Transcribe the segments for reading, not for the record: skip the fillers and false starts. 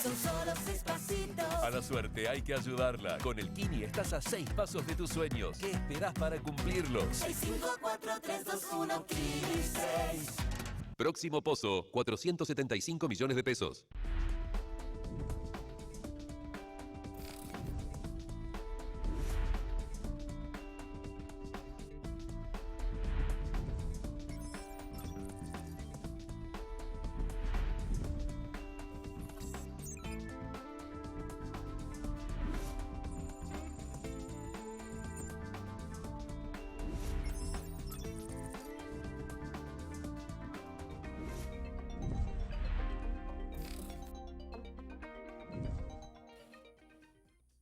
Son solo 6 pasitos. A la suerte hay que ayudarla. Con el Kini estás a 6 pasos de tus sueños. ¿Qué esperás para cumplirlos? 6, 5, 4, 3, 2, 1, Kini 6. Próximo pozo, 475 millones de pesos.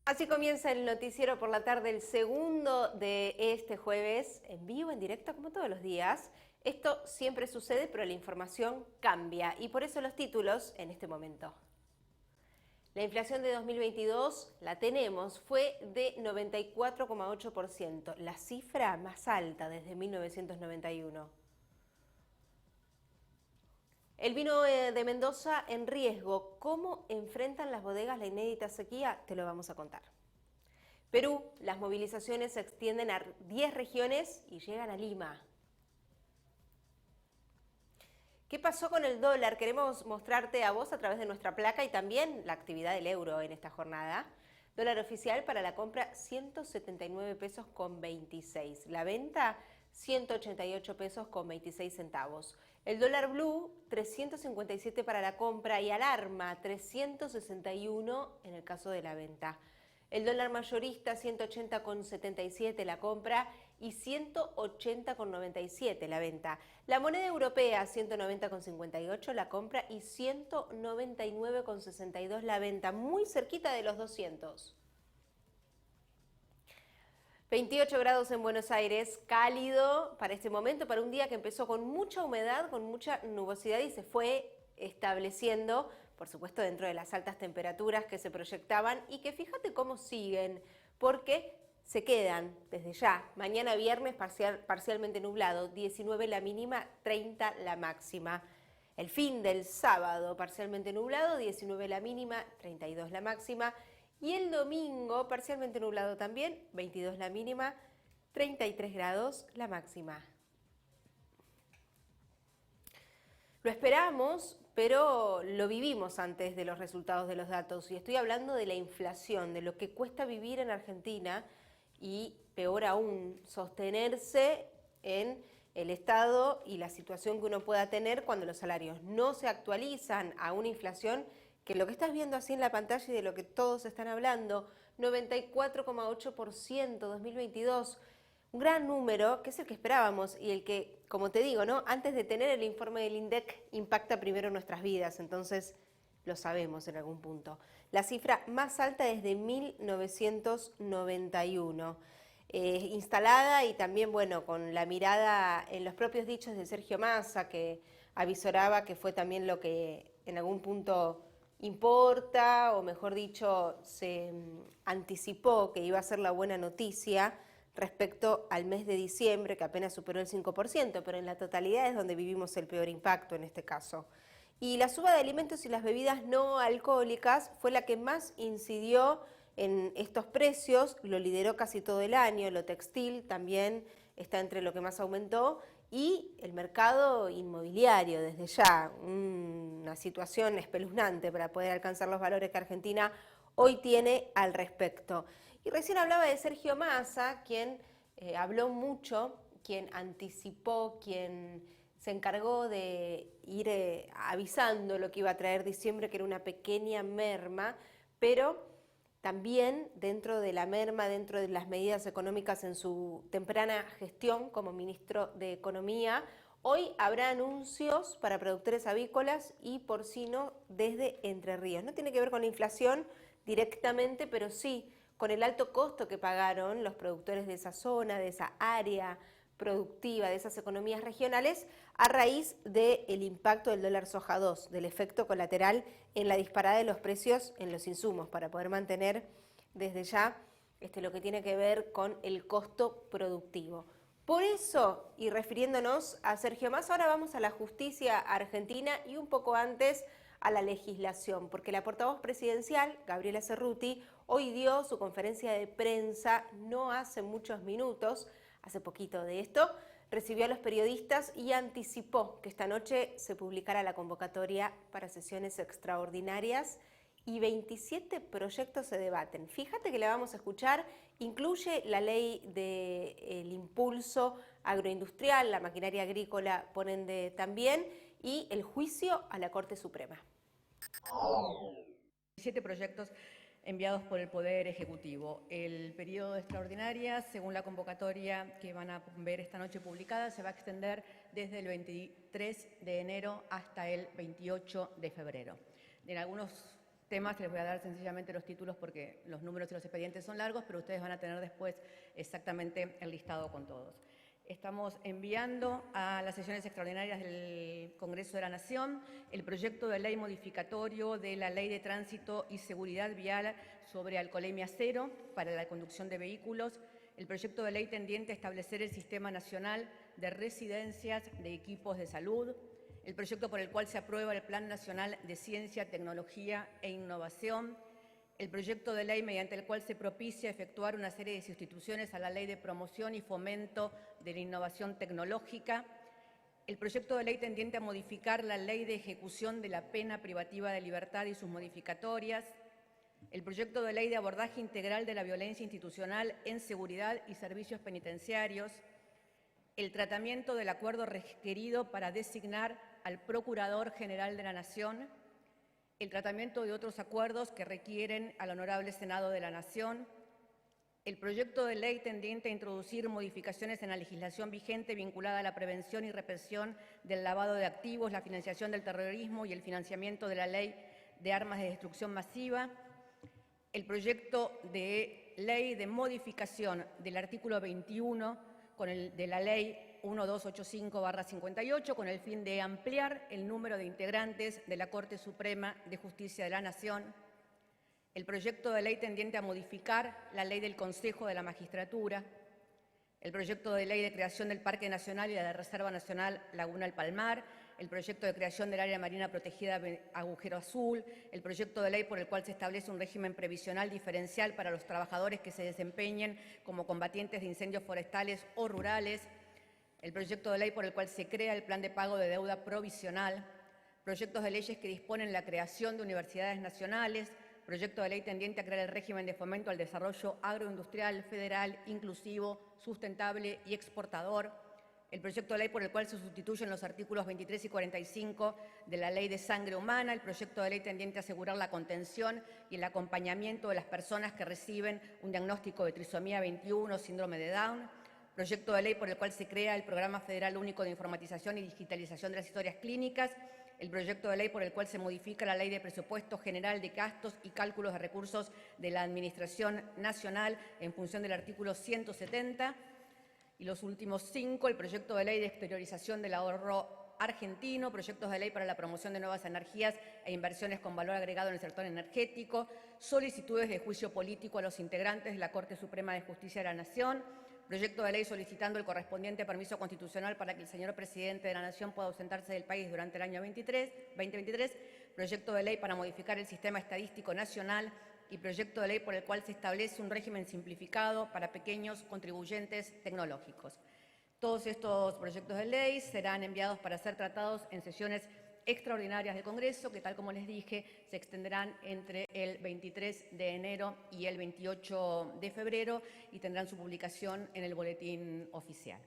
Así comienza el noticiero por la tarde, el segundo de este jueves, en vivo, en directo, como todos los días. Esto siempre sucede, pero la información cambia y por eso los títulos en este momento. La inflación de 2022 la tenemos, fue de 94,8%, la cifra más alta desde 1991. El vino de Mendoza en riesgo. ¿Cómo enfrentan las bodegas la inédita sequía? Te lo vamos a contar. Perú, las movilizaciones se extienden a 10 regiones y llegan a Lima. ¿Qué pasó con el dólar? Queremos mostrarte a vos a través de nuestra placa y también la actividad del euro en esta jornada. Dólar oficial para la compra 179 pesos con 26. La venta 188 pesos con 26 centavos. El dólar blue 357 para la compra y alarma 361 en el caso de la venta. El dólar mayorista 180,77 la compra y 180,97 la venta. La moneda europea 190,58 la compra y 199,62 la venta, muy cerquita de los 200. 28 grados en Buenos Aires, cálido para este momento, para un día que empezó con mucha humedad, con mucha nubosidad y se fue estableciendo, por supuesto, dentro de las altas temperaturas que se proyectaban y que fíjate cómo siguen, porque se quedan desde ya. Mañana viernes parcialmente nublado, 19 la mínima, 30 la máxima. El fin del sábado parcialmente nublado, 19 la mínima, 32 la máxima. Y el domingo parcialmente nublado también, 22 la mínima, 33 grados la máxima. Lo esperamos, pero lo vivimos antes de los resultados de los datos y estoy hablando de la inflación, de lo que cuesta vivir en Argentina y, peor aún, sostenerse en el estado y la situación que uno pueda tener cuando los salarios no se actualizan a una inflación que lo que estás viendo así en la pantalla y de lo que todos están hablando, 94,8% 2022, un gran número que es el que esperábamos y el que, como te digo, ¿no? Antes de tener el informe del INDEC impacta primero nuestras vidas, entonces lo sabemos en algún punto. La cifra más alta desde 1991. Instalada y también, bueno, con la mirada en los propios dichos de Sergio Massa, que avisoraba que fue también lo que en algún punto importa, o mejor dicho, se anticipó que iba a ser la buena noticia respecto al mes de diciembre, que apenas superó el 5%, pero en la totalidad es donde vivimos el peor impacto en este caso. Y la suba de alimentos y las bebidas no alcohólicas fue la que más incidió en estos precios, lo lideró casi todo el año, lo textil también está entre lo que más aumentó, y el mercado inmobiliario desde ya, una situación espeluznante para poder alcanzar los valores que Argentina hoy tiene al respecto. Y recién hablaba de Sergio Massa, quien habló mucho, quien anticipó, quien se encargó de ir avisando lo que iba a traer diciembre, que era una pequeña merma, pero también dentro de la merma, dentro de las medidas económicas en su temprana gestión como ministro de Economía, hoy habrá anuncios para productores avícolas y porcinos desde Entre Ríos. No tiene que ver con la inflación directamente, pero sí con el alto costo que pagaron los productores de esa zona, de esa área productiva, de esas economías regionales, a raíz del impacto del dólar soja 2, del efecto colateral en la disparada de los precios en los insumos, para poder mantener desde ya lo que tiene que ver con el costo productivo. Por eso, y refiriéndonos a Sergio Massa, ahora vamos a la justicia argentina y un poco antes a la legislación, porque la portavoz presidencial, Gabriela Cerruti, hoy dio su conferencia de prensa no hace muchos minutos, hace poquito de esto, recibió a los periodistas y anticipó que esta noche se publicara la convocatoria para sesiones extraordinarias y 27 proyectos se debaten. Fíjate que la vamos a escuchar, incluye la ley del impulso agroindustrial, la maquinaria agrícola por ende también, y el juicio a la Corte Suprema. 7 proyectos enviados por el Poder Ejecutivo. El periodo de extraordinarias, según la convocatoria que van a ver esta noche publicada, se va a extender desde el 23 de enero hasta el 28 de febrero. En algunos temas les voy a dar sencillamente los títulos porque los números y los expedientes son largos, pero ustedes van a tener después exactamente el listado con todos. Estamos enviando a las sesiones extraordinarias del Congreso de la Nación el proyecto de ley modificatorio de la Ley de Tránsito y Seguridad Vial sobre alcoholemia cero para la conducción de vehículos, el proyecto de ley tendiente a establecer el Sistema Nacional de Residencias de Equipos de Salud, el proyecto por el cual se aprueba el Plan Nacional de Ciencia, Tecnología e Innovación, el proyecto de ley mediante el cual se propicia efectuar una serie de sustituciones a la Ley de Promoción y Fomento de la Innovación Tecnológica, el proyecto de ley tendiente a modificar la Ley de Ejecución de la Pena Privativa de Libertad y sus modificatorias, el proyecto de ley de abordaje integral de la violencia institucional en seguridad y servicios penitenciarios, el tratamiento del acuerdo requerido para designar al Procurador General de la Nación, el tratamiento de otros acuerdos que requieren al Honorable Senado de la Nación, el proyecto de ley tendiente a introducir modificaciones en la legislación vigente vinculada a la prevención y represión del lavado de activos, la financiación del terrorismo y el financiamiento de la ley de armas de destrucción masiva, el proyecto de ley de modificación del artículo 21 de la ley 1285/58 con el fin de ampliar el número de integrantes de la Corte Suprema de Justicia de la Nación, el proyecto de ley tendiente a modificar la ley del Consejo de la Magistratura, el proyecto de ley de creación del Parque Nacional y la de Reserva Nacional Laguna El Palmar, el proyecto de creación del Área Marina Protegida Agujero Azul, el proyecto de ley por el cual se establece un régimen previsional diferencial para los trabajadores que se desempeñen como combatientes de incendios forestales o rurales, el proyecto de ley por el cual se crea el plan de pago de deuda provisional, proyectos de leyes que disponen la creación de universidades nacionales, proyecto de ley tendiente a crear el régimen de fomento al desarrollo agroindustrial, federal, inclusivo, sustentable y exportador, el proyecto de ley por el cual se sustituyen los artículos 23 y 45 de la Ley de Sangre Humana, el proyecto de ley tendiente a asegurar la contención y el acompañamiento de las personas que reciben un diagnóstico de trisomía 21 o síndrome de Down, proyecto de ley por el cual se crea el Programa Federal Único de Informatización y Digitalización de las Historias Clínicas, el proyecto de ley por el cual se modifica la Ley de Presupuesto General de Gastos y Cálculos de Recursos de la Administración Nacional en función del artículo 170, y los últimos 5, el proyecto de ley de exteriorización del ahorro argentino, proyectos de ley para la promoción de nuevas energías e inversiones con valor agregado en el sector energético, solicitudes de juicio político a los integrantes de la Corte Suprema de Justicia de la Nación, proyecto de ley solicitando el correspondiente permiso constitucional para que el señor presidente de la Nación pueda ausentarse del país durante el año 2023, proyecto de ley para modificar el sistema estadístico nacional y proyecto de ley por el cual se establece un régimen simplificado para pequeños contribuyentes tecnológicos. Todos estos proyectos de ley serán enviados para ser tratados en sesiones extraordinarias del Congreso, que tal como les dije, se extenderán entre el 23 de enero y el 28 de febrero y tendrán su publicación en el boletín oficial.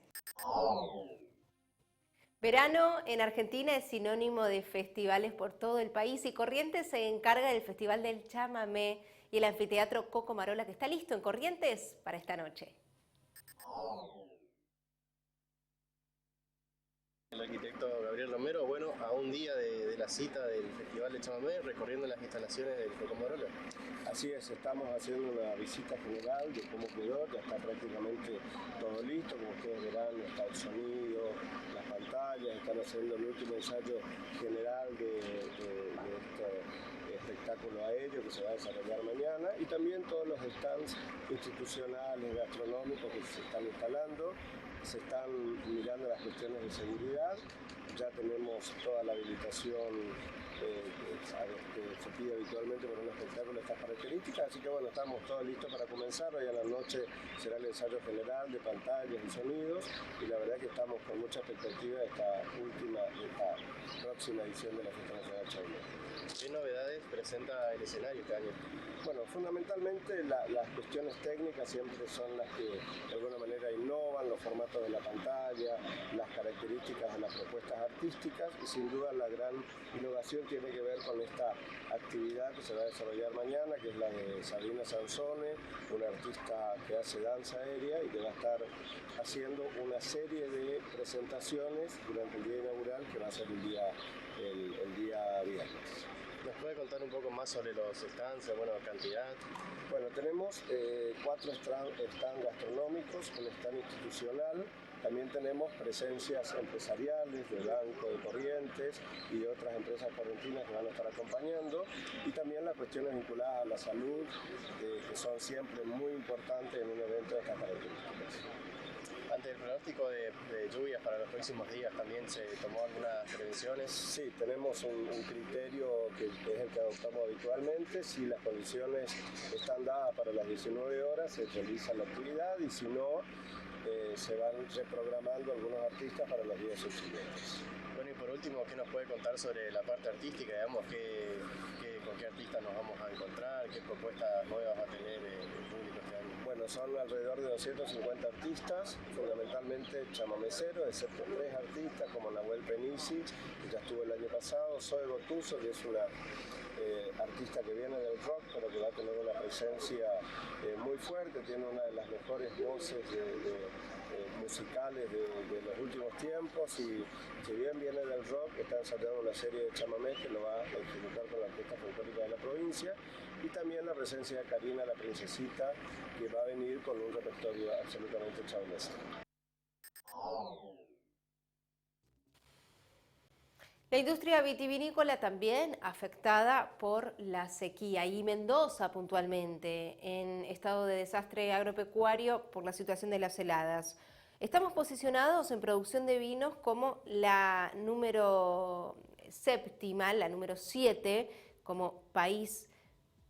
Verano en Argentina es sinónimo de festivales por todo el país y Corrientes se encarga del Festival del Chamamé y el anfiteatro Coco Marola, que está listo en Corrientes para esta noche. El arquitecto Gabriel Romero, bueno, a un día de la cita del Festival de Chamamé, recorriendo las instalaciones del Coco Marola. Así es, estamos haciendo una visita general de cómo quedó, ya está prácticamente todo listo, como ustedes verán, está el sonido, las pantallas, están haciendo el último ensayo general de este espectáculo aéreo que se va a desarrollar mañana, y también todos los stands institucionales, gastronómicos que se están instalando. Se están mirando las cuestiones de seguridad ya tenemos toda la habilitación que se pide habitualmente para un espectáculo de estas características, así que bueno, estamos todos listos para comenzar. Hoy a la noche será el ensayo general de pantallas y sonidos, y la verdad que estamos con mucha expectativa de esta próxima edición de la Fiesta Nacional Chaumé. ¿Qué novedades presenta el escenario este año? Bueno, fundamentalmente las cuestiones técnicas siempre son las que de alguna manera innovan, los formatos de la pantalla, las características de las propuestas artísticas, y sin duda la gran innovación tiene que ver con esta actividad que se va a desarrollar mañana, que es la de Sabina Sansone, una artista que hace danza aérea y que va a estar haciendo una serie de presentaciones durante el día inaugural, que va a ser el día viernes. ¿Nos puede contar un poco más sobre los stands, cantidad? Bueno, tenemos 4 stands gastronómicos, un stand institucional, también tenemos presencias empresariales de Banco de Corrientes y de otras empresas correntinas que van a estar acompañando, y también las cuestiones vinculadas a la salud, que son siempre muy importantes en un evento de estas características. Ante el pronóstico de lluvias para los próximos días, ¿también se tomó algunas prevenciones? Sí, tenemos un criterio que es el que adoptamos habitualmente. Si las condiciones están dadas para las 19 horas, se realiza la actividad, y si no, se van reprogramando algunos artistas para los días subsiguientes. Bueno, y por último, ¿qué nos puede contar sobre la parte artística? Digamos, ¿con qué artistas nos vamos a encontrar? ¿Qué propuestas nuevas va a tener el público este año? Bueno, son alrededor de 250 artistas, fundamentalmente chamameceros, excepto 3 artistas como Nahuel Penisi, que ya estuvo el año pasado, Zoe Gotuso, que es una artista que viene del rock, pero que va a tener una presencia muy fuerte, tiene una de las mejores voces musicales de los últimos tiempos, y si bien viene del rock, está ensayando una serie de chamamés que lo va a ejecutar con la Orquesta Folclórica de la provincia, y también la presencia de Karina la Princesita, que va a venir con un repertorio absolutamente chaumés. La industria vitivinícola también afectada por la sequía, y Mendoza puntualmente en estado de desastre agropecuario por la situación de las heladas. Estamos posicionados en producción de vinos como la número 7 como país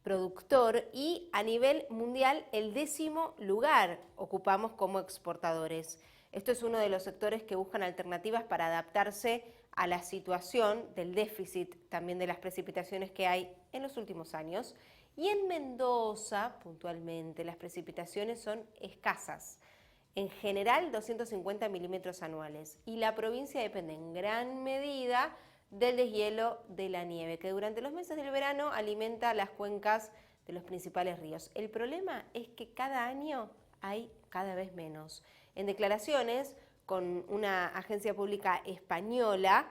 productor, y a nivel mundial el 10º lugar ocupamos como exportadores. Esto es uno de los sectores que buscan alternativas para adaptarse a la situación del déficit también de las precipitaciones que hay en los últimos años. Y en Mendoza, puntualmente, las precipitaciones son escasas. En general, 250 milímetros anuales. Y la provincia depende en gran medida del deshielo de la nieve, que durante los meses del verano alimenta las cuencas de los principales ríos. El problema es que cada año hay cada vez menos. En declaraciones con una agencia pública española,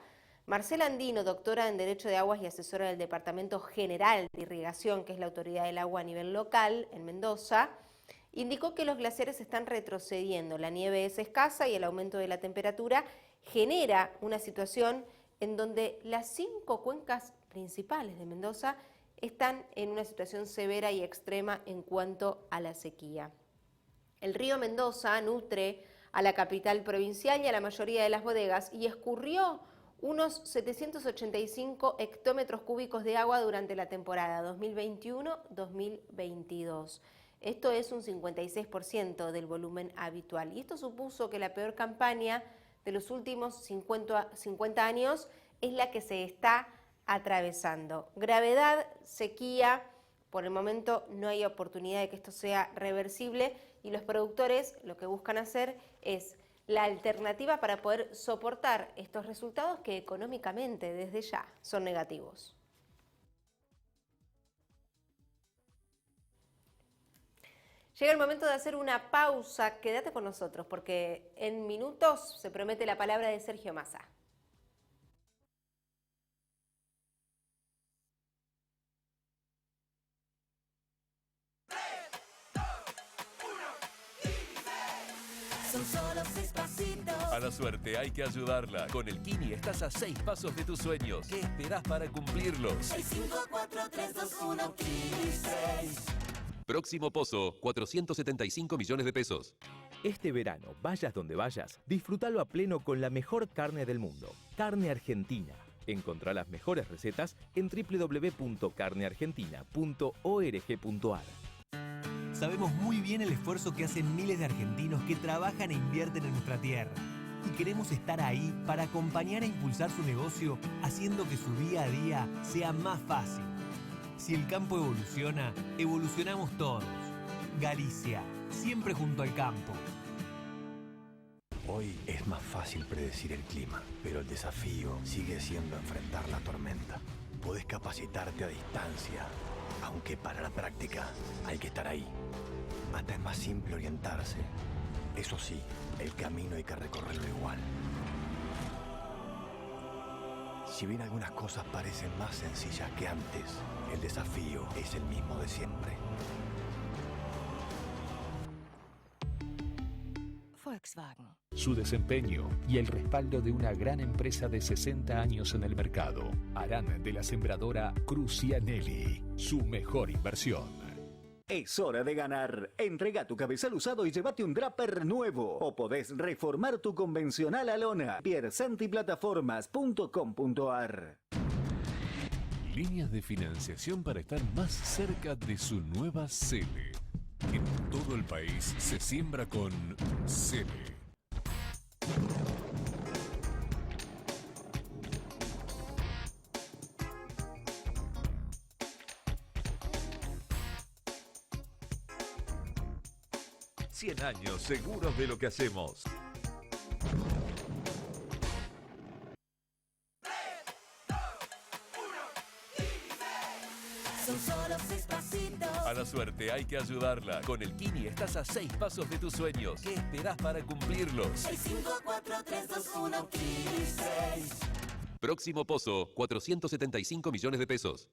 Marcela Andino, doctora en Derecho de Aguas y asesora del Departamento General de Irrigación, que es la autoridad del agua a nivel local en Mendoza, indicó que los glaciares están retrocediendo, la nieve es escasa y el aumento de la temperatura genera una situación en donde las 5 cuencas principales de Mendoza están en una situación severa y extrema en cuanto a la sequía. El río Mendoza nutre a la capital provincial y a la mayoría de las bodegas y escurrió unos 785 hectómetros cúbicos de agua durante la temporada 2021-2022. Esto es un 56% del volumen habitual, y esto supuso que la peor campaña de los últimos 50 años es la que se está atravesando. Gravedad, sequía, por el momento no hay oportunidad de que esto sea reversible, y los productores lo que buscan hacer es la alternativa para poder soportar estos resultados que económicamente desde ya son negativos. Llega el momento de hacer una pausa, quédate con nosotros porque en minutos se promete la palabra de Sergio Massa. Son solo 6 pasitos. A la suerte hay que ayudarla. Con el Kini estás a 6 pasos de tus sueños. ¿Qué esperás para cumplirlos? 6, 5, 4, 3, 2, 1, Kini 6. Próximo pozo, 475 millones de pesos. Este verano, vayas donde vayas, disfrútalo a pleno con la mejor carne del mundo. Carne Argentina. Encontrá las mejores recetas en www.carneargentina.org.ar. Sabemos muy bien el esfuerzo que hacen miles de argentinos que trabajan e invierten en nuestra tierra. Y queremos estar ahí para acompañar e impulsar su negocio, haciendo que su día a día sea más fácil. Si el campo evoluciona, evolucionamos todos. Galicia, siempre junto al campo. Hoy es más fácil predecir el clima, pero el desafío sigue siendo enfrentar la tormenta. Podés capacitarte a distancia, aunque para la práctica hay que estar ahí. Hasta es más simple orientarse. Eso sí, el camino hay que recorrerlo igual. Si bien algunas cosas parecen más sencillas que antes, el desafío es el mismo de siempre. Volkswagen. Su desempeño y el respaldo de una gran empresa de 60 años en el mercado harán de la sembradora Crucianelli su mejor inversión. Es hora de ganar. Entrega tu cabezal usado y llévate un Draper nuevo. O podés reformar tu convencional a lona. piersantiplataformas.com.ar. Líneas de financiación para estar más cerca de su nueva Cele. En todo el país se siembra con Cele. Cien años seguros de lo que hacemos. Son solo 6 pasitos. A la suerte hay que ayudarla. Con el Kini estás a 6 pasos de tus sueños. ¿Qué esperás para cumplirlos? 6, 5, 4, 3, 2, 1, Kini 6. Próximo pozo, 475 millones de pesos.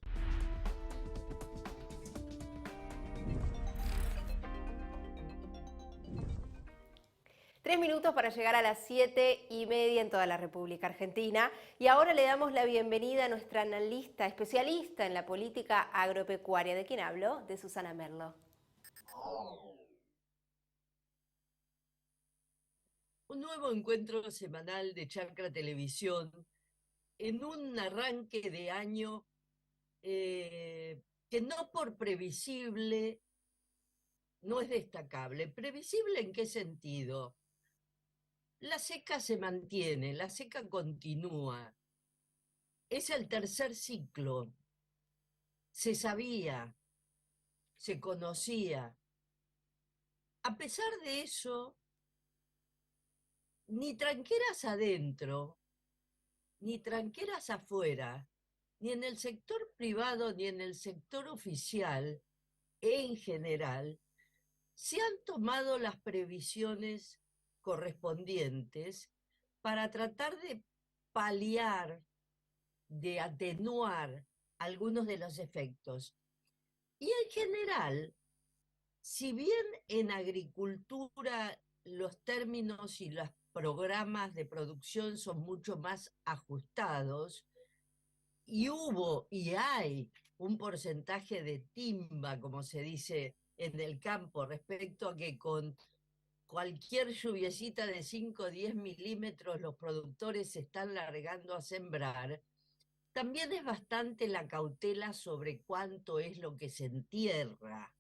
Tres minutos para llegar a las 7:30 en toda la República Argentina. Y ahora le damos la bienvenida a nuestra analista, especialista en la política agropecuaria. ¿De quién hablo? De Susana Merlo. Un nuevo encuentro semanal de Chacra Televisión en un arranque de año que no por previsible no es destacable. ¿Previsible en qué sentido? La seca se mantiene, la seca continúa. Es el tercer ciclo. Se sabía, se conocía. A pesar de eso, ni tranqueras adentro, ni tranqueras afuera, ni en el sector privado, ni en el sector oficial, en general, se han tomado las previsiones correspondientes para tratar de paliar, de atenuar algunos de los efectos. Y en general, si bien en agricultura los términos y los programas de producción son mucho más ajustados, y hubo y hay un porcentaje de timba, como se dice en el campo, respecto a que con cualquier lluviecita de 5 o 10 milímetros los productores se están largando a sembrar, también es bastante la cautela sobre cuánto es lo que se entierra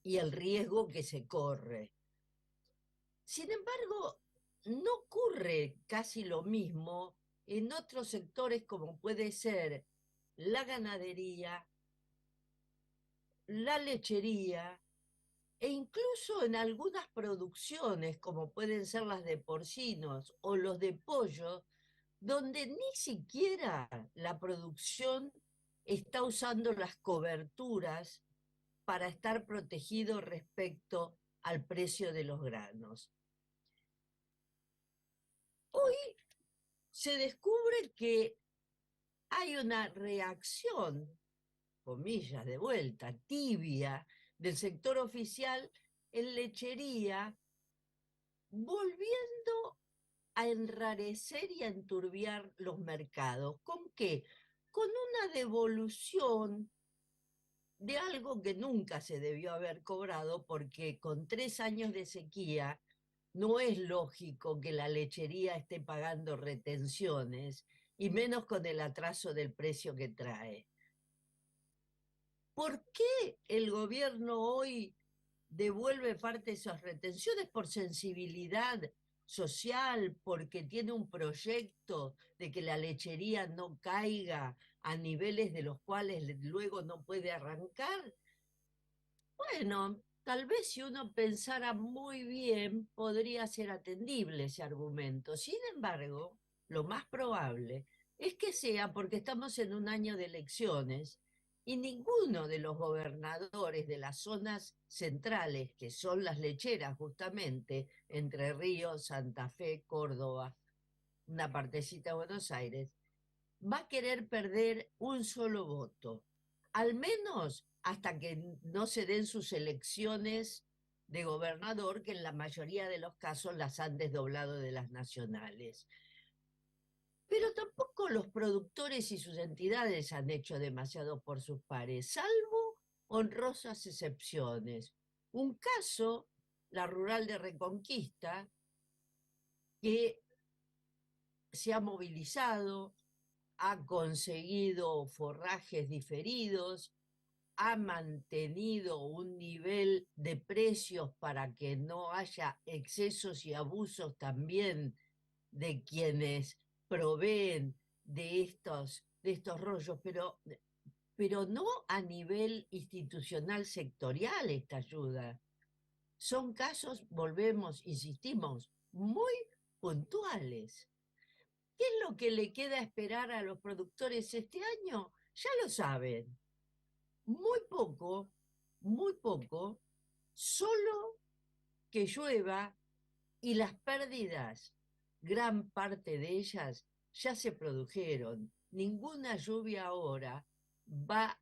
y el riesgo que se corre. Sin embargo, no ocurre casi lo mismo en otros sectores como puede ser la ganadería, la lechería, e incluso en algunas producciones, como pueden ser las de porcinos o los de pollo, donde ni siquiera la producción está usando las coberturas para estar protegido respecto al precio de los granos. Hoy se descubre que hay una reacción, comillas de vuelta, tibia, del sector oficial en lechería, volviendo a enrarecer y a enturbiar los mercados. ¿Con qué? Con una devolución de algo que nunca se debió haber cobrado, porque con 3 años de sequía no es lógico que la lechería esté pagando retenciones, y menos con el atraso del precio que trae. ¿Por qué el gobierno hoy devuelve parte de esas retenciones? Por sensibilidad social, porque tiene un proyecto de que la lechería no caiga a niveles de los cuales luego no puede arrancar. Bueno, tal vez si uno pensara muy bien, podría ser atendible ese argumento. Sin embargo, lo más probable es que sea porque estamos en un año de elecciones y ninguno de los gobernadores de las zonas centrales, que son las lecheras justamente, Entre Ríos, Santa Fe, Córdoba, una partecita de Buenos Aires, va a querer perder un solo voto, al menos hasta que no se den sus elecciones de gobernador, que en la mayoría de los casos las han desdoblado de las nacionales. Pero tampoco los productores y sus entidades han hecho demasiado por sus pares, salvo honrosas excepciones. Un caso, la Rural de Reconquista, que se ha movilizado, ha conseguido forrajes diferidos, ha mantenido un nivel de precios para que no haya excesos y abusos también de quienes proveen de estos rollos, pero no a nivel institucional sectorial esta ayuda. Son casos, volvemos, insistimos, muy puntuales. ¿Qué es lo que le queda esperar a los productores este año? Ya lo saben. Muy poco, solo que llueva, y las pérdidas, gran parte de ellas ya se produjeron. Ninguna lluvia ahora va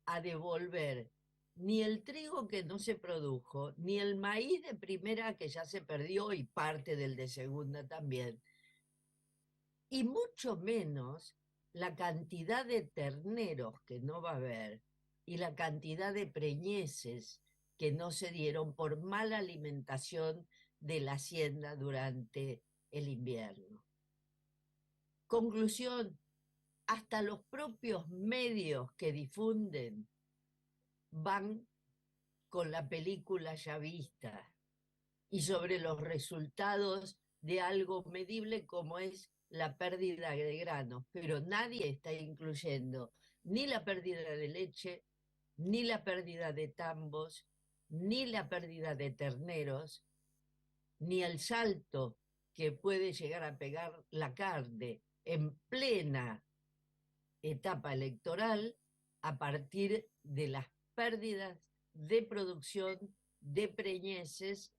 a devolver ni el trigo que no se produjo, ni el maíz de primera que ya se perdió y parte del de segunda también, y mucho menos la cantidad de terneros que no va a haber y la cantidad de preñeces que no se dieron por mala alimentación de la hacienda durante el invierno. Conclusión, hasta los propios medios que difunden van con la película ya vista y sobre los resultados de algo medible como es la pérdida de granos, pero nadie está incluyendo ni la pérdida de leche, ni la pérdida de tambos, ni la pérdida de terneros, ni el salto que puede llegar a pegar la carne en plena etapa electoral a partir de las pérdidas de producción de preñeces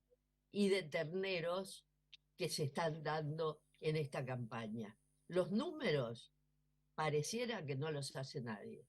y de terneros que se están dando en esta campaña. Los números pareciera que no los hace nadie.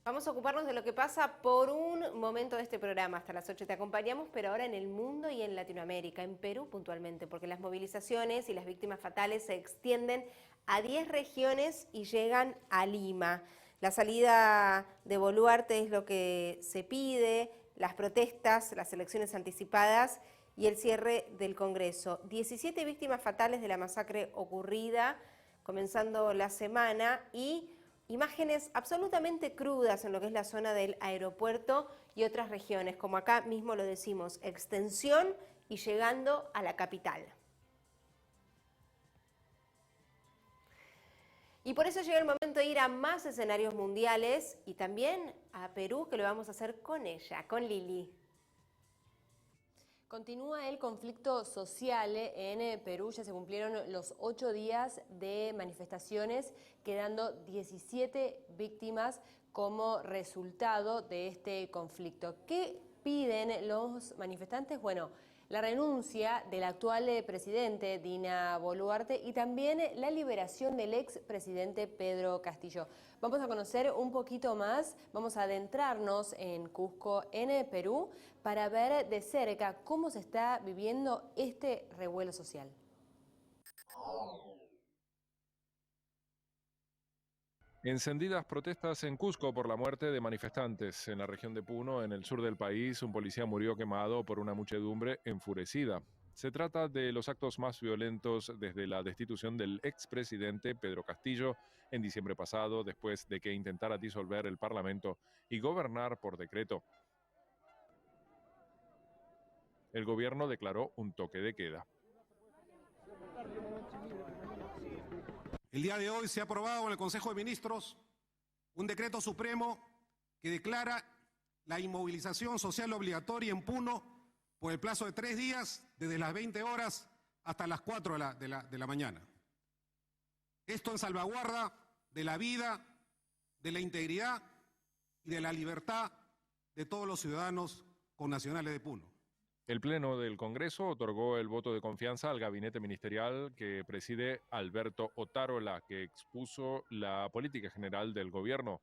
Vamos a ocuparnos de lo que pasa por un momento de este programa. Hasta las 8 te acompañamos, pero ahora en el mundo y en Latinoamérica, en Perú puntualmente, porque las movilizaciones y las víctimas fatales se extienden a 10 regiones y llegan a Lima. La salida de Boluarte es lo que se pide, las protestas, las elecciones anticipadas y el cierre del Congreso. 17 víctimas fatales de la masacre ocurrida comenzando la semana y imágenes absolutamente crudas en lo que es la zona del aeropuerto y otras regiones, como acá mismo lo decimos, extensión y llegando a la capital. Y por eso llega el momento de ir a más escenarios mundiales y también a Perú, que lo vamos a hacer con ella, con Lili. Continúa el conflicto social en Perú, ya se cumplieron los 8 días de manifestaciones, quedando 17 víctimas como resultado de este conflicto. ¿Qué piden los manifestantes? Bueno, la renuncia del actual presidente Dina Boluarte y también la liberación del expresidente Pedro Castillo. Vamos a conocer un poquito más, vamos a adentrarnos en Cusco, en Perú, para ver de cerca cómo se está viviendo este revuelo social. Encendidas protestas en Cusco por la muerte de manifestantes. En la región de Puno, en el sur del país, un policía murió quemado por una muchedumbre enfurecida. Se trata de los actos más violentos desde la destitución del expresidente Pedro Castillo en diciembre pasado, después de que intentara disolver el Parlamento y gobernar por decreto. El gobierno declaró un toque de queda. El día de hoy se ha aprobado en el Consejo de Ministros un decreto supremo que declara la inmovilización social obligatoria en Puno por el plazo de 3 días, desde las 20 horas hasta las 4 de la mañana. Esto en salvaguarda de la vida, de la integridad y de la libertad de todos los ciudadanos connacionales de Puno. El Pleno del Congreso otorgó el voto de confianza al gabinete ministerial que preside Alberto Otárola, que expuso la política general del gobierno.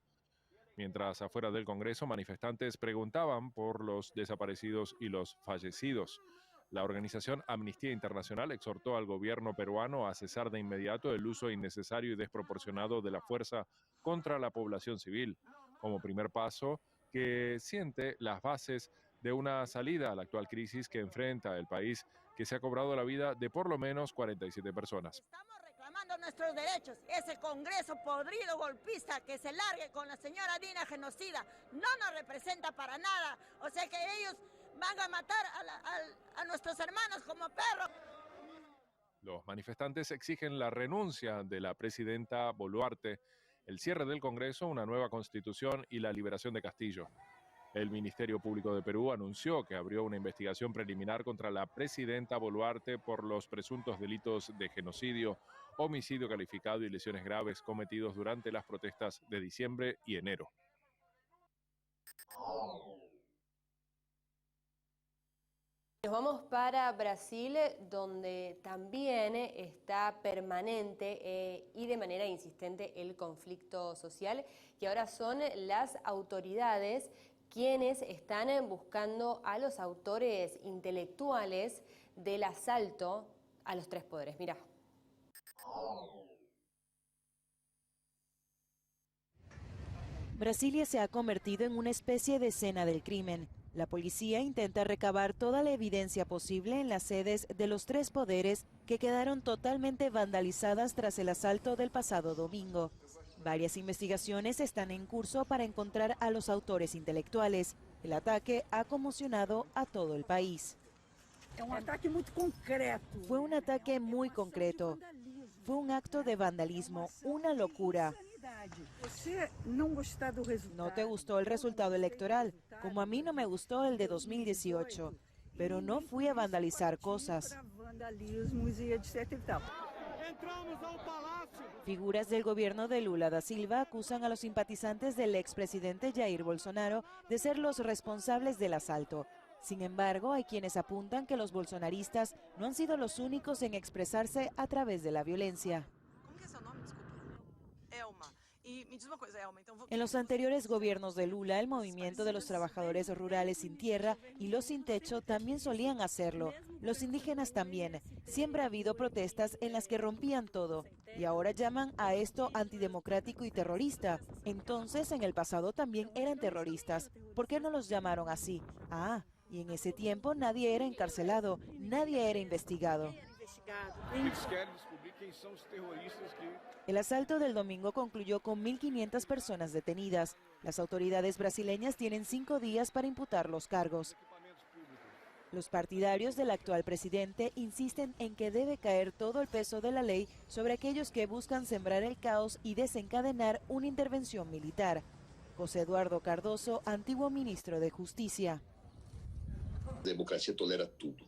Mientras afuera del Congreso, manifestantes preguntaban por los desaparecidos y los fallecidos. La organización Amnistía Internacional exhortó al gobierno peruano a cesar de inmediato el uso innecesario y desproporcionado de la fuerza contra la población civil, como primer paso que siente las bases de una salida a la actual crisis que enfrenta el país, que se ha cobrado la vida de por lo menos 47 personas. Estamos reclamando nuestros derechos. Ese Congreso podrido, golpista, que se largue con la señora Dina genocida, no nos representa para nada. O sea que ellos van a matar a nuestros hermanos como perros. Los manifestantes exigen la renuncia de la presidenta Boluarte, el cierre del Congreso, una nueva constitución y la liberación de Castillo. El Ministerio Público de Perú anunció que abrió una investigación preliminar contra la presidenta Boluarte por los presuntos delitos de genocidio, homicidio calificado y lesiones graves cometidos durante las protestas de diciembre y enero. Nos vamos para Brasil, donde también está permanente y de manera insistente el conflicto social, y ahora son las autoridades quienes están buscando a los autores intelectuales del asalto a los 3 poderes. Mirá. Brasilia se ha convertido en una especie de escena del crimen. La policía intenta recabar toda la evidencia posible en las sedes de los 3 poderes que quedaron totalmente vandalizadas tras el asalto del pasado domingo. Varias investigaciones están en curso para encontrar a los autores intelectuales. El ataque ha conmocionado a todo el país. Fue un ataque muy concreto. Fue un acto de vandalismo, una locura. ¿No te gustó el resultado electoral? Como a mí no me gustó el de 2018. Pero no fui a vandalizar cosas. Figuras del gobierno de Lula da Silva acusan a los simpatizantes del expresidente Jair Bolsonaro de ser los responsables del asalto. Sin embargo, hay quienes apuntan que los bolsonaristas no han sido los únicos en expresarse a través de la violencia. En los anteriores gobiernos de Lula, el movimiento de los trabajadores rurales sin tierra y los sin techo también solían hacerlo. Los indígenas también. Siempre ha habido protestas en las que rompían todo. Y ahora llaman a esto antidemocrático y terrorista. Entonces, en el pasado también eran terroristas. ¿Por qué no los llamaron así? Ah, y en ese tiempo nadie era encarcelado, nadie era investigado. El asalto del domingo concluyó con 1.500 personas detenidas. Las autoridades brasileñas tienen 5 días para imputar los cargos. Los partidarios del actual presidente insisten en que debe caer todo el peso de la ley sobre aquellos que buscan sembrar el caos y desencadenar una intervención militar. José Eduardo Cardoso, antiguo ministro de Justicia. La democracia tolera todo.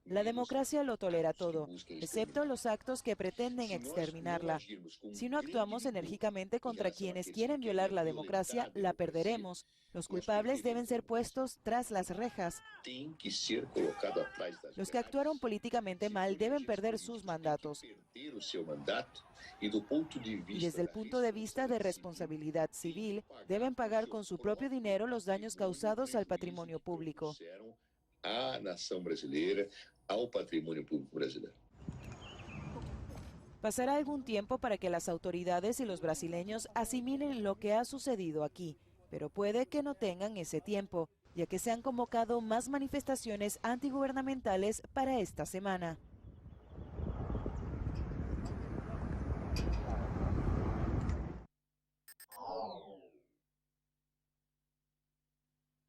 La democracia lo tolera todo, excepto los actos que pretenden exterminarla. Si no actuamos enérgicamente contra quienes quieren violar la democracia, la perderemos. Los culpables deben ser puestos tras las rejas. Los que actuaron políticamente mal deben perder sus mandatos. Y desde el punto de vista de responsabilidad civil, deben pagar con su propio dinero los daños causados al patrimonio público. A nação brasileira, ao patrimônio público brasileiro. Pasará algún tiempo para que las autoridades y los brasileños asimilen lo que ha sucedido aquí, pero puede que no tengan ese tiempo, ya que se han convocado más manifestaciones antigubernamentales para esta semana.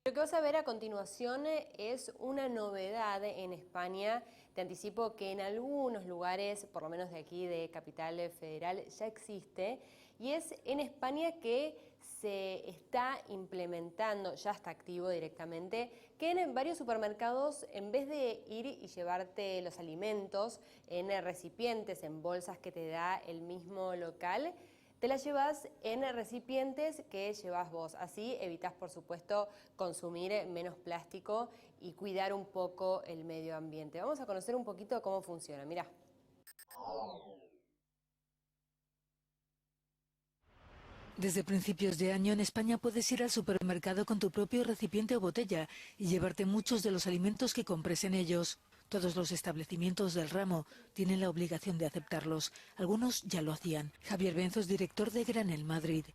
Lo que vas a ver a continuación es una novedad en España. Te anticipo que en algunos lugares, por lo menos de aquí de Capital Federal, ya existe. Y es en España que se está implementando, ya está activo directamente, que en varios supermercados, en vez de ir y llevarte los alimentos en recipientes, en bolsas que te da el mismo local, te las llevas en recipientes que llevas vos. Así evitas, por supuesto, consumir menos plástico y cuidar un poco el medio ambiente. Vamos a conocer un poquito cómo funciona. Mirá. Desde principios de año en España puedes ir al supermercado con tu propio recipiente o botella y llevarte muchos de los alimentos que compres en ellos. Todos los establecimientos del ramo tienen la obligación de aceptarlos. Algunos ya lo hacían. Javier Benzo es director de Granel Madrid.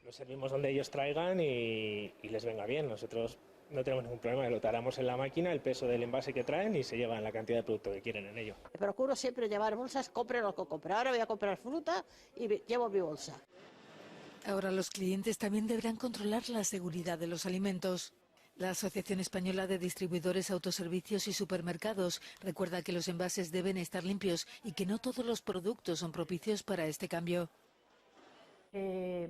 Lo servimos donde ellos traigan y les venga bien. Nosotros no tenemos ningún problema, lo taramos en la máquina, el peso del envase que traen y se llevan la cantidad de producto que quieren en ello. Procuro siempre llevar bolsas, compre lo que compre. Ahora voy a comprar fruta y llevo mi bolsa. Ahora los clientes también deberán controlar la seguridad de los alimentos. La Asociación Española de Distribuidores, Autoservicios y Supermercados recuerda que los envases deben estar limpios y que no todos los productos son propicios para este cambio.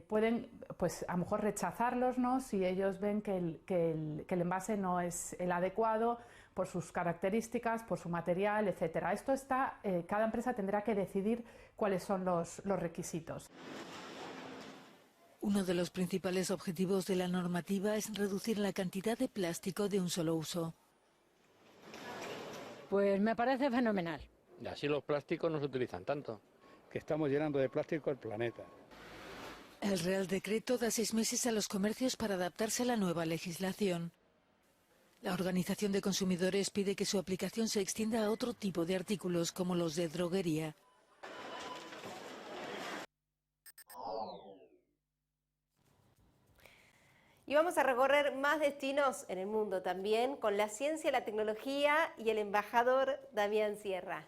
Pueden, pues a lo mejor rechazarlos, ¿no? Si ellos ven que el envase no es el adecuado por sus características, por su material, etcétera. Esto está, cada empresa tendrá que decidir cuáles son los requisitos. Uno de los principales objetivos de la normativa es reducir la cantidad de plástico de un solo uso. Pues me parece fenomenal. Y así los plásticos no se utilizan tanto. Que estamos llenando de plástico el planeta. El Real Decreto da 6 meses a los comercios para adaptarse a la nueva legislación. La Organización de Consumidores pide que su aplicación se extienda a otro tipo de artículos como los de droguería. Y vamos a recorrer más destinos en el mundo también con la ciencia, la tecnología y el embajador Damián Sierra.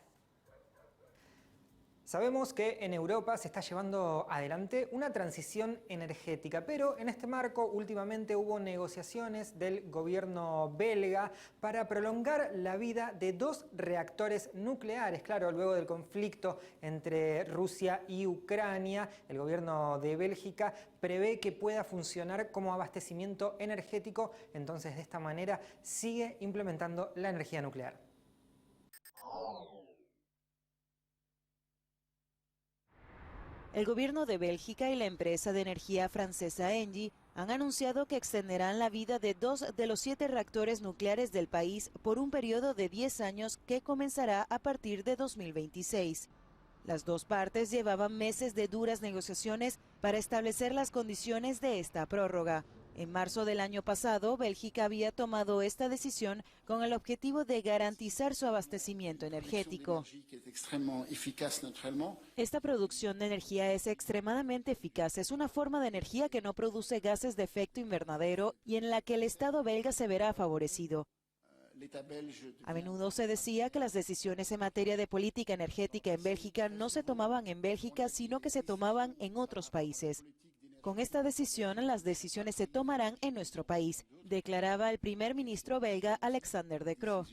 Sabemos que en Europa se está llevando adelante una transición energética, pero en este marco últimamente hubo negociaciones del gobierno belga para prolongar la vida de 2 reactores nucleares. Claro, luego del conflicto entre Rusia y Ucrania, el gobierno de Bélgica prevé que pueda funcionar como abastecimiento energético, entonces de esta manera sigue implementando la energía nuclear. El gobierno de Bélgica y la empresa de energía francesa Engie han anunciado que extenderán la vida de 2 de los 7 reactores nucleares del país por un periodo de 10 años que comenzará a partir de 2026. Las 2 partes llevaban meses de duras negociaciones para establecer las condiciones de esta prórroga. En marzo del año pasado, Bélgica había tomado esta decisión con el objetivo de garantizar su abastecimiento energético. Esta producción de energía es extremadamente eficaz. Es una forma de energía que no produce gases de efecto invernadero y en la que el Estado belga se verá favorecido. A menudo se decía que las decisiones en materia de política energética en Bélgica no se tomaban en Bélgica, sino que se tomaban en otros países. Con esta decisión, las decisiones se tomarán en nuestro país, declaraba el primer ministro belga Alexander De Croo.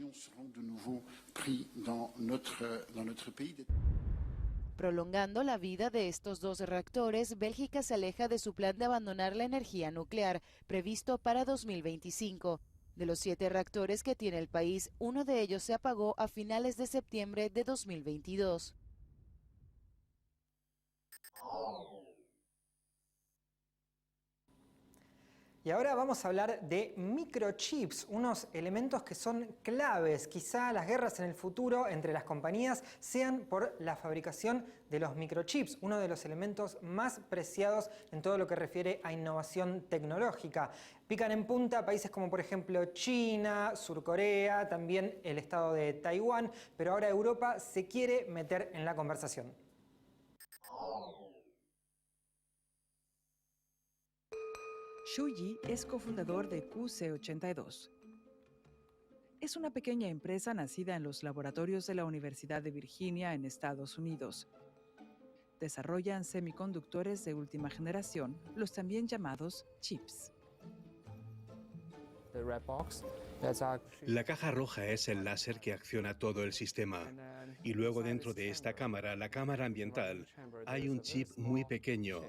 Prolongando la vida de estos 2 reactores, Bélgica se aleja de su plan de abandonar la energía nuclear, previsto para 2025. De los 7 reactores que tiene el país, uno de ellos se apagó a finales de septiembre de 2022. Y ahora vamos a hablar de microchips, unos elementos que son claves. Quizá las guerras en el futuro entre las compañías sean por la fabricación de los microchips, uno de los elementos más preciados en todo lo que refiere a innovación tecnológica. Pican en punta países como por ejemplo China, Surcorea, también el estado de Taiwán, pero ahora Europa se quiere meter en la conversación. Xu Yi es cofundador de QC82. Es una pequeña empresa nacida en los laboratorios de la Universidad de Virginia en Estados Unidos. Desarrollan semiconductores de última generación, los también llamados chips. La caja roja es el láser que acciona todo el sistema. Y luego dentro de esta cámara, la cámara ambiental, hay un chip muy pequeño.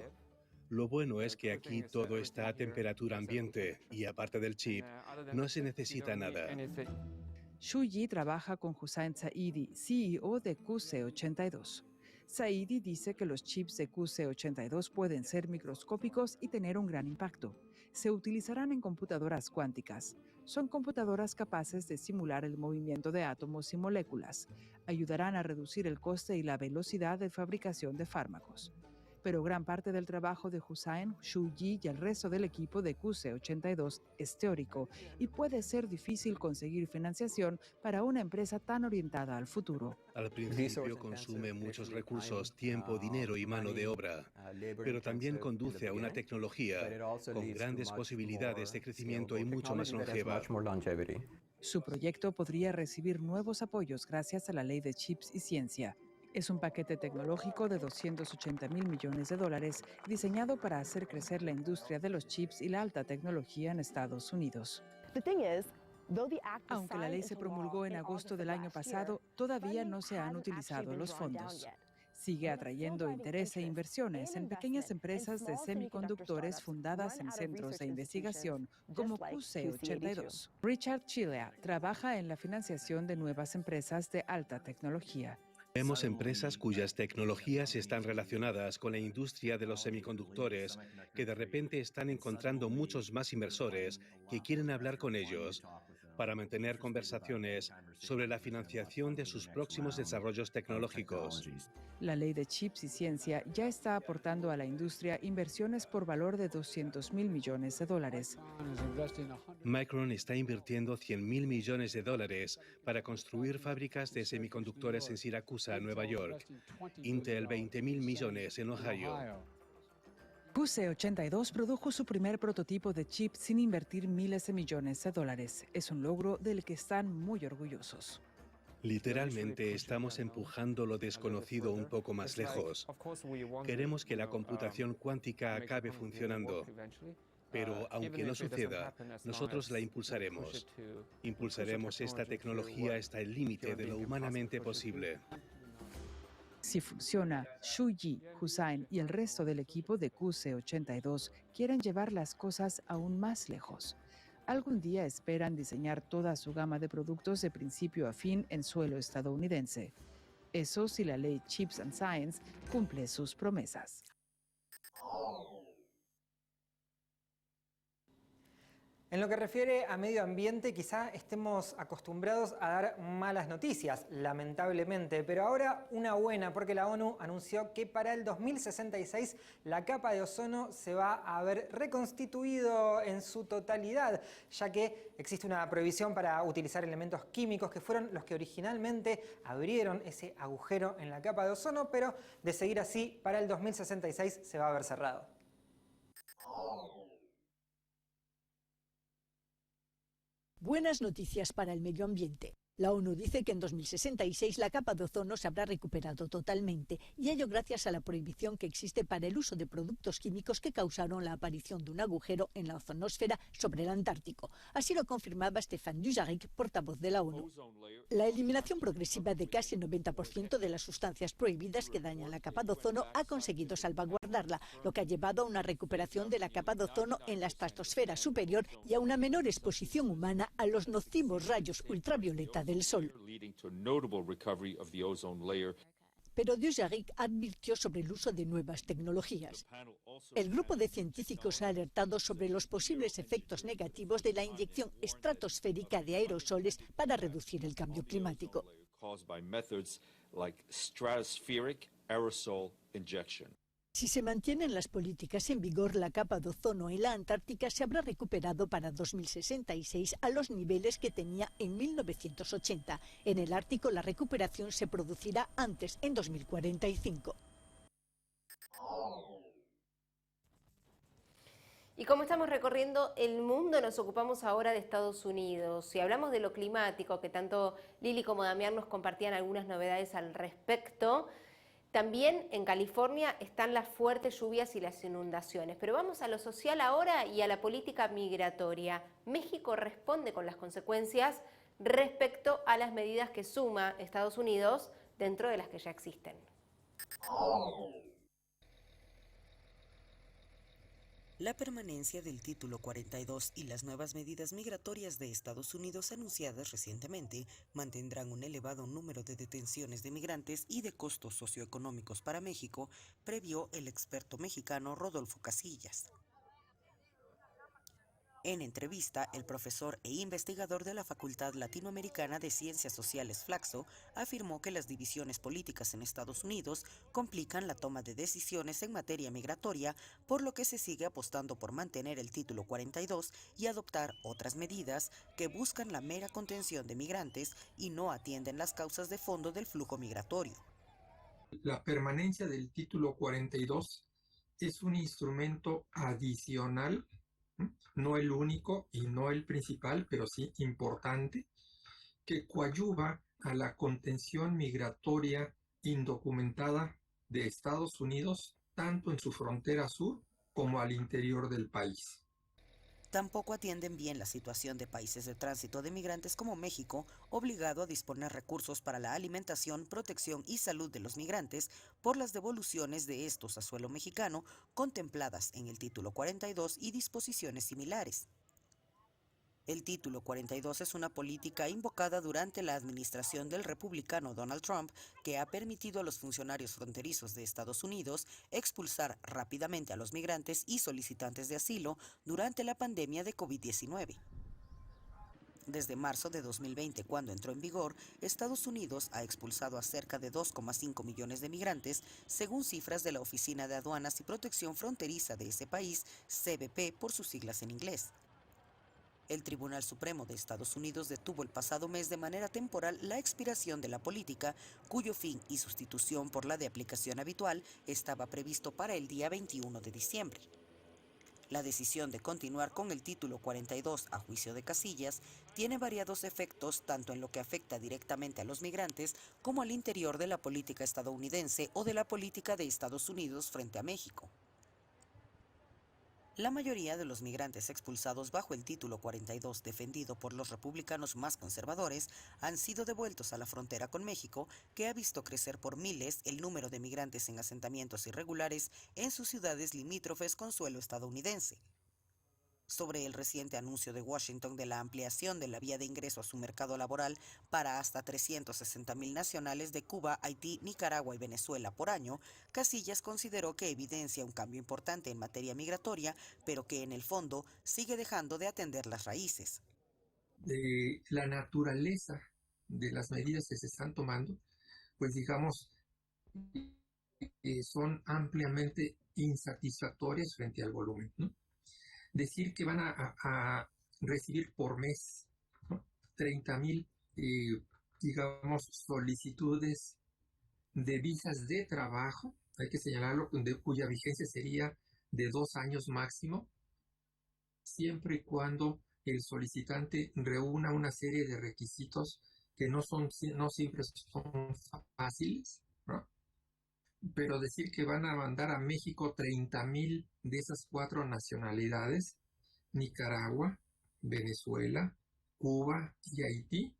Lo bueno es que aquí todo está a temperatura ambiente y aparte del chip, no se necesita nada. Xu Yi trabaja con Hussain Saidi, CEO de QC82. Saidi dice que los chips de QC82 pueden ser microscópicos y tener un gran impacto. Se utilizarán en computadoras cuánticas. Son computadoras capaces de simular el movimiento de átomos y moléculas. Ayudarán a reducir el coste y la velocidad de fabricación de fármacos. Pero gran parte del trabajo de Hussain, Xu Yi y el resto del equipo de QC82 es teórico y puede ser difícil conseguir financiación para una empresa tan orientada al futuro. Al principio consume muchos recursos, tiempo, dinero y mano de obra, pero también conduce a una tecnología con grandes posibilidades de crecimiento y mucho más longeva. Su proyecto podría recibir nuevos apoyos gracias a la Ley de Chips y Ciencia. Es un paquete tecnológico de $280.000 millones diseñado para hacer crecer la industria de los chips y la alta tecnología en Estados Unidos. Aunque la ley se promulgó en agosto del año pasado, todavía no se han utilizado los fondos. Sigue atrayendo interés e inversiones en pequeñas empresas de semiconductores fundadas en centros de investigación como QC82. Richard Chilea trabaja en la financiación de nuevas empresas de alta tecnología. Vemos empresas cuyas tecnologías están relacionadas con la industria de los semiconductores, que de repente están encontrando muchos más inversores que quieren hablar con ellos para mantener conversaciones sobre la financiación de sus próximos desarrollos tecnológicos. La Ley de Chips y Ciencia ya está aportando a la industria inversiones por valor de $200.000 millones. Micron está invirtiendo $100.000 millones para construir fábricas de semiconductores en Siracusa, Nueva York. Intel $20.000 millones en Ohio. QC82 produjo su primer prototipo de chip sin invertir miles de millones de dólares. Es un logro del que están muy orgullosos. Literalmente estamos empujando lo desconocido un poco más lejos. Queremos que la computación cuántica acabe funcionando. Pero aunque no suceda, nosotros la impulsaremos. Impulsaremos esta tecnología hasta el límite de lo humanamente posible. Si funciona, Xu Yi, Hussain y el resto del equipo de QC82 quieren llevar las cosas aún más lejos. Algún día esperan diseñar toda su gama de productos de principio a fin en suelo estadounidense. Eso si la ley Chips and Science cumple sus promesas. En lo que refiere a medio ambiente, quizá estemos acostumbrados a dar malas noticias, lamentablemente, pero ahora una buena, porque la ONU anunció que para el 2066 la capa de ozono se va a haber reconstituido en su totalidad, ya que existe una prohibición para utilizar elementos químicos que fueron los que originalmente abrieron ese agujero en la capa de ozono, pero de seguir así, para el 2066 se va a haber cerrado. Buenas noticias para el medio ambiente. La ONU dice que en 2066 la capa de ozono se habrá recuperado totalmente, y ello gracias a la prohibición que existe para el uso de productos químicos que causaron la aparición de un agujero en la ozonosfera sobre el Antártico. Así lo confirmaba Stéphane Dujarric, portavoz de la ONU. La eliminación progresiva de casi el 90% de las sustancias prohibidas que dañan la capa de ozono ha conseguido salvaguardarla, lo que ha llevado a una recuperación de la capa de ozono en la estratosfera superior y a una menor exposición humana a los nocivos rayos ultravioleta del Sol. Pero Dujarric advirtió sobre el uso de nuevas tecnologías. El grupo de científicos ha alertado sobre los posibles efectos negativos de la inyección estratosférica de aerosoles para reducir el cambio climático. Si se mantienen las políticas en vigor, la capa de ozono en la Antártica se habrá recuperado para 2066 a los niveles que tenía en 1980. En el Ártico la recuperación se producirá antes, en 2045. Y como estamos recorriendo el mundo, nos ocupamos ahora de Estados Unidos. Si hablamos de lo climático, que tanto Lili como Damián nos compartían algunas novedades al respecto, también en California están las fuertes lluvias y las inundaciones. Pero vamos a lo social ahora y a la política migratoria. México responde con las consecuencias respecto a las medidas que suma Estados Unidos dentro de las que ya existen. La permanencia del Título 42 y las nuevas medidas migratorias de Estados Unidos anunciadas recientemente mantendrán un elevado número de detenciones de migrantes y de costos socioeconómicos para México, previó el experto mexicano Rodolfo Casillas. En entrevista, el profesor e investigador de la Facultad Latinoamericana de Ciencias Sociales Flaxo afirmó que las divisiones políticas en Estados Unidos complican la toma de decisiones en materia migratoria, por lo que se sigue apostando por mantener el Título 42 y adoptar otras medidas que buscan la mera contención de migrantes y no atienden las causas de fondo del flujo migratorio. La permanencia del Título 42 es un instrumento adicional, no el único y no el principal, pero sí importante, que coadyuva a la contención migratoria indocumentada de Estados Unidos, tanto en su frontera sur como al interior del país. Tampoco atienden bien la situación de países de tránsito de migrantes como México, obligado a disponer recursos para la alimentación, protección y salud de los migrantes por las devoluciones de estos a suelo mexicano contempladas en el Título 42 y disposiciones similares. El Título 42 es una política invocada durante la administración del republicano Donald Trump que ha permitido a los funcionarios fronterizos de Estados Unidos expulsar rápidamente a los migrantes y solicitantes de asilo durante la pandemia de COVID-19. Desde marzo de 2020, cuando entró en vigor, Estados Unidos ha expulsado a cerca de 2,5 millones de migrantes, según cifras de la Oficina de Aduanas y Protección Fronteriza de ese país, CBP por sus siglas en inglés. El Tribunal Supremo de Estados Unidos detuvo el pasado mes de manera temporal la expiración de la política, cuyo fin y sustitución por la de aplicación habitual estaba previsto para el día 21 de diciembre. La decisión de continuar con el Título 42, a juicio de Casillas, tiene variados efectos tanto en lo que afecta directamente a los migrantes como al interior de la política estadounidense o de la política de Estados Unidos frente a México. La mayoría de los migrantes expulsados bajo el Título 42, defendido por los republicanos más conservadores, han sido devueltos a la frontera con México, que ha visto crecer por miles el número de migrantes en asentamientos irregulares en sus ciudades limítrofes con suelo estadounidense. Sobre el reciente anuncio de Washington de la ampliación de la vía de ingreso a su mercado laboral para hasta 360,000 nacionales de Cuba, Haití, Nicaragua y Venezuela por año, Casillas consideró que evidencia un cambio importante en materia migratoria, pero que en el fondo sigue dejando de atender las raíces. De la naturaleza de las medidas que se están tomando, pues digamos, son ampliamente insatisfactorias frente al volumen, ¿no? Decir que van a recibir por mes, ¿no?, 30,000, digamos, solicitudes de visas de trabajo, hay que señalarlo, cuya vigencia sería de 2 años máximo, siempre y cuando el solicitante reúna una serie de requisitos que no siempre son fáciles, ¿no? Pero decir que van a mandar a México 30,000 de esas 4 nacionalidades, Nicaragua, Venezuela, Cuba y Haití,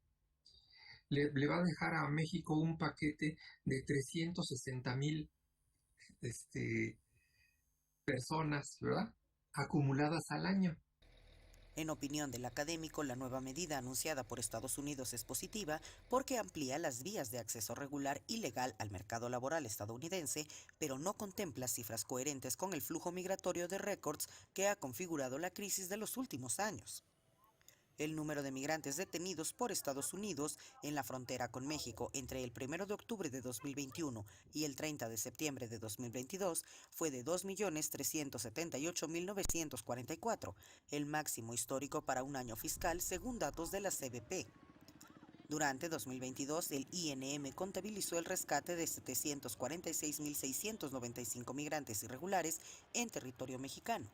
le va a dejar a México un paquete de 360,000 personas, ¿verdad?, acumuladas al año. En opinión del académico, la nueva medida anunciada por Estados Unidos es positiva porque amplía las vías de acceso regular y legal al mercado laboral estadounidense, pero no contempla cifras coherentes con el flujo migratorio de récords que ha configurado la crisis de los últimos años. El número de migrantes detenidos por Estados Unidos en la frontera con México entre el 1 de octubre de 2021 y el 30 de septiembre de 2022 fue de 2.378.944, el máximo histórico para un año fiscal según datos de la CBP. Durante 2022, el INM contabilizó el rescate de 746.695 migrantes irregulares en territorio mexicano.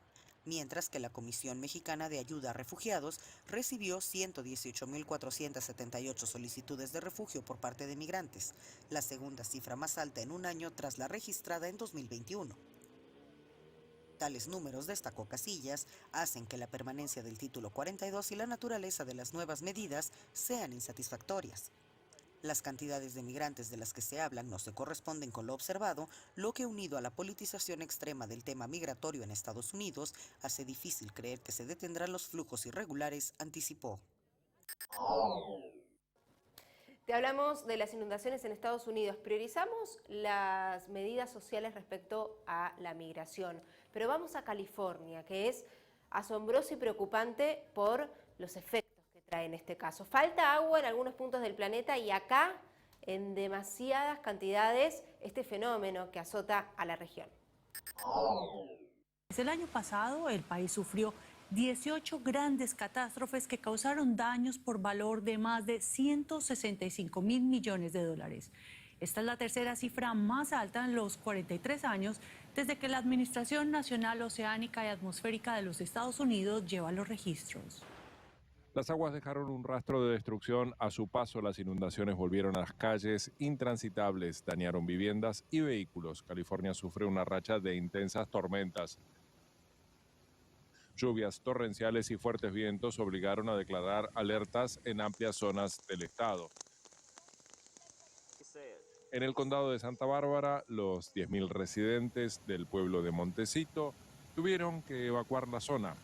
mientras que la Comisión Mexicana de Ayuda a Refugiados recibió 118.478 solicitudes de refugio por parte de migrantes, la segunda cifra más alta en un año tras la registrada en 2021. Tales números, destacó Casillas, hacen que la permanencia del título 42 y la naturaleza de las nuevas medidas sean insatisfactorias. Las cantidades de migrantes de las que se hablan no se corresponden con lo observado, lo que, unido a la politización extrema del tema migratorio en Estados Unidos, hace difícil creer que se detendrán los flujos irregulares, anticipó. Te hablamos de las inundaciones en Estados Unidos. Priorizamos las medidas sociales respecto a la migración, pero vamos a California, que es asombroso y preocupante por los efectos que trae en este caso. Falta agua en algunos puntos del planeta y acá, en demasiadas cantidades, este fenómeno que azota a la región. El año pasado, el país sufrió 18 grandes catástrofes que causaron daños por valor de más de 165.000 millones de dólares. Esta es la tercera cifra más alta en los 43 años desde que la Administración Nacional Oceánica y Atmosférica de los Estados Unidos lleva los registros. Las aguas dejaron un rastro de destrucción a su paso. Las inundaciones volvieron a las calles intransitables, dañaron viviendas y vehículos. California sufre una racha de intensas tormentas. Lluvias torrenciales y fuertes vientos obligaron a declarar alertas en amplias zonas del estado. En el condado de Santa Bárbara, los 10.000 residentes del pueblo de Montecito tuvieron que evacuar la zona.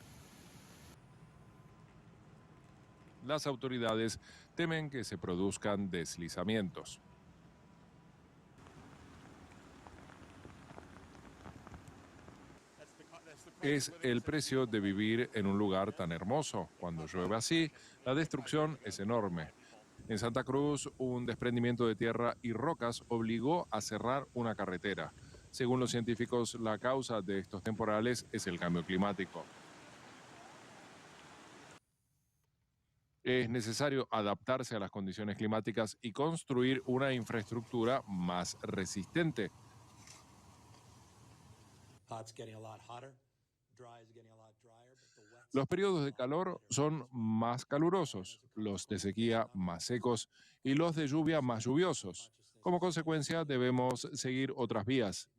Las autoridades temen que se produzcan deslizamientos. Es el precio de vivir en un lugar tan hermoso. Cuando llueve así, la destrucción es enorme. En Santa Cruz, un desprendimiento de tierra y rocas obligó a cerrar una carretera. Según los científicos, la causa de estos temporales es el cambio climático. Es necesario adaptarse a las condiciones climáticas y construir una infraestructura más resistente. Los periodos de calor son más calurosos, los de sequía más secos y los de lluvia más lluviosos. Como consecuencia, debemos seguir otras vías.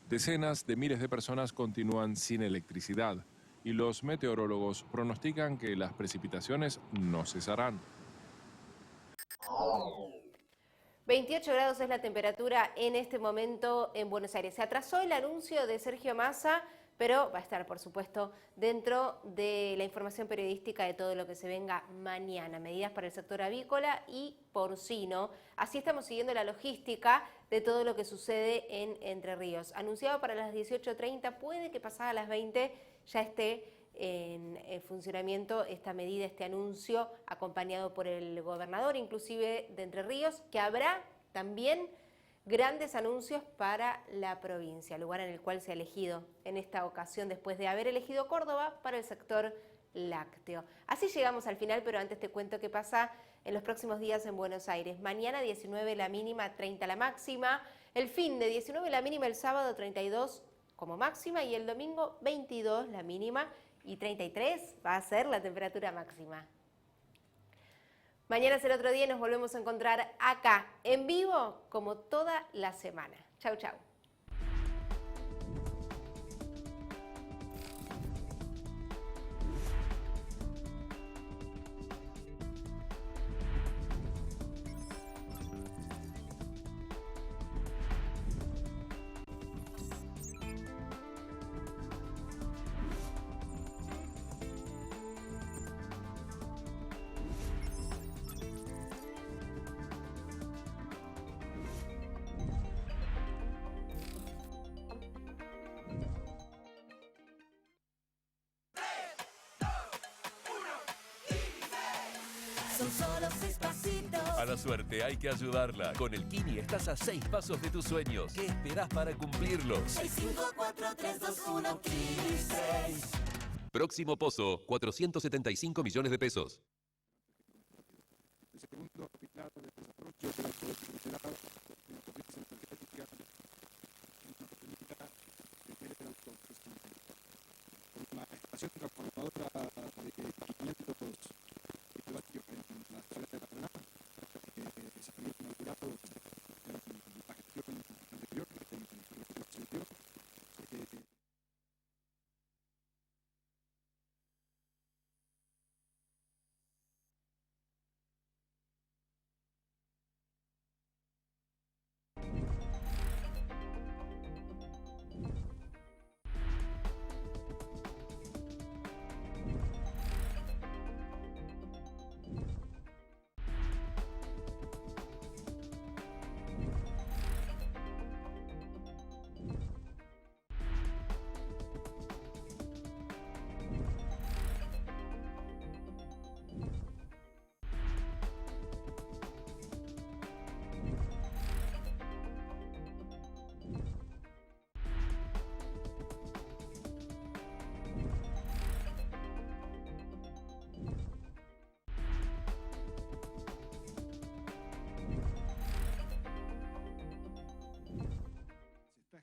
Decenas de miles de personas continúan sin electricidad y los meteorólogos pronostican que las precipitaciones no cesarán. 28 grados es la temperatura en este momento en Buenos Aires. Se atrasó el anuncio de Sergio Massa, pero va a estar, por supuesto, dentro de la información periodística de todo lo que se venga mañana. Medidas para el sector avícola y porcino. Así estamos siguiendo la logística de todo lo que sucede en Entre Ríos. Anunciado para las 18:30, puede que pasada las 20 ya esté en funcionamiento esta medida, este anuncio, acompañado por el gobernador, inclusive de Entre Ríos, que habrá también grandes anuncios para la provincia, lugar en el cual se ha elegido en esta ocasión, después de haber elegido Córdoba para el sector lácteo. Así llegamos al final, pero antes te cuento qué pasa en los próximos días en Buenos Aires. Mañana 19 la mínima, 30 la máxima. El fin de 19 la mínima, el sábado 32 como máxima y el domingo 22 la mínima y 33 va a ser la temperatura máxima. Mañana será otro día y nos volvemos a encontrar acá en vivo como toda la semana. Chau, chau. A la suerte hay que ayudarla. Con el Kini estás a 6 pasos de tus sueños. ¿Qué esperás para cumplirlos? 6, 5, 4, 3, 2, 1, Kini 6. Próximo pozo, 475 millones de pesos. inauguración transformadora de 500 kilovatios en la ciudad de Paraná, que se había inaugurado en la gestión anterior que sucedió.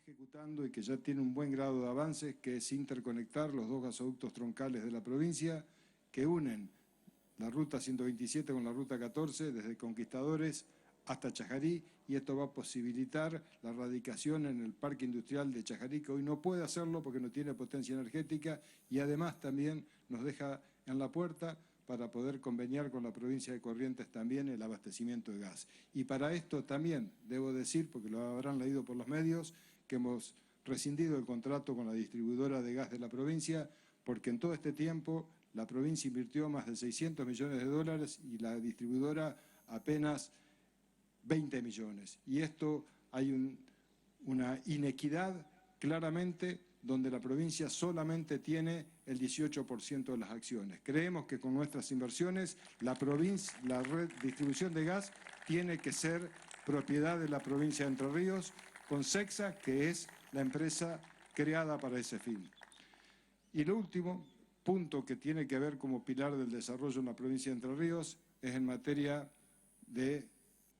Ejecutando y que ya tiene un buen grado de avance, que es interconectar los dos gasoductos troncales de la provincia que unen la ruta 127 con la ruta 14 desde Conquistadores hasta Chajarí, y esto va a posibilitar la radicación en el parque industrial de Chajarí, que hoy no puede hacerlo porque no tiene potencia energética, y además también nos deja en la puerta para poder conveniar con la provincia de Corrientes también el abastecimiento de gas. Y para esto también debo decir, porque lo habrán leído por los medios, que hemos rescindido el contrato con la distribuidora de gas de la provincia, porque en todo este tiempo la provincia invirtió más de 600 millones de dólares y la distribuidora apenas 20 millones. Y esto hay una inequidad claramente donde la provincia solamente tiene el 18% de las acciones. Creemos que con nuestras inversiones la red distribución de gas tiene que ser propiedad de la provincia de Entre Ríos, con SEXA, que es la empresa creada para ese fin. Y el último punto que tiene que ver como pilar del desarrollo en la provincia de Entre Ríos es en materia de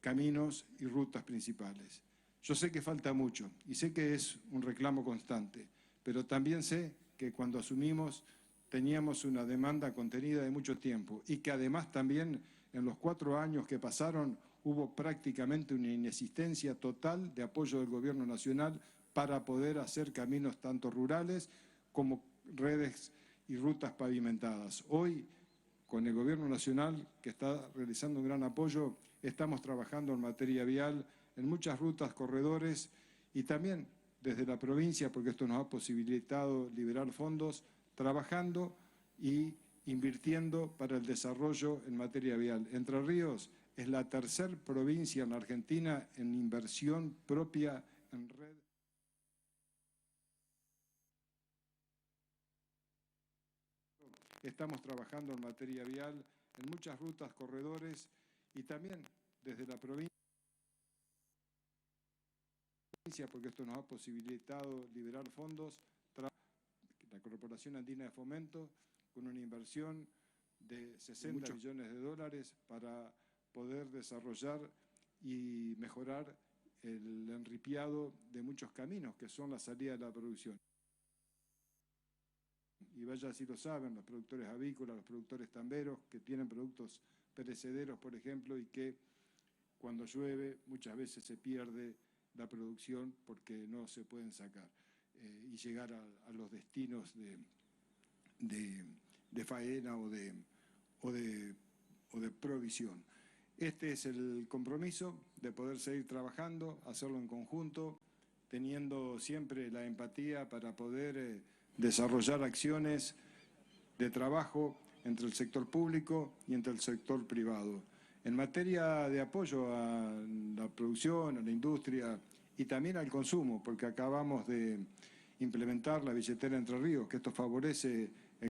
caminos y rutas principales. Yo sé que falta mucho y sé que es un reclamo constante, pero también sé que cuando asumimos teníamos una demanda contenida de mucho tiempo y que además también en los 4 años que pasaron hubo prácticamente una inexistencia total de apoyo del Gobierno Nacional para poder hacer caminos tanto rurales como redes y rutas pavimentadas. Hoy, con el Gobierno Nacional, que está realizando un gran apoyo, estamos trabajando en materia vial, en muchas rutas, corredores, y también desde la provincia, porque esto nos ha posibilitado liberar fondos, trabajando y invirtiendo para el desarrollo en materia vial. Entre Ríos es la tercera provincia en la Argentina en inversión propia en red. Estamos trabajando en materia vial en muchas rutas, corredores, y también desde la provincia, porque esto nos ha posibilitado liberar fondos, la Corporación Andina de Fomento, con una inversión de 60 millones de dólares para poder desarrollar y mejorar el enripiado de muchos caminos, que son la salida de la producción. Y vaya si lo saben, los productores avícolas, los productores tamberos, que tienen productos perecederos, por ejemplo, y que cuando llueve muchas veces se pierde la producción porque no se pueden sacar y llegar a los destinos de faena o de provisión. Este es el compromiso de poder seguir trabajando, hacerlo en conjunto, teniendo siempre la empatía para poder desarrollar acciones de trabajo entre el sector público y entre el sector privado. En materia de apoyo a la producción, a la industria y también al consumo, porque acabamos de implementar la billetera Entre Ríos, que esto favorece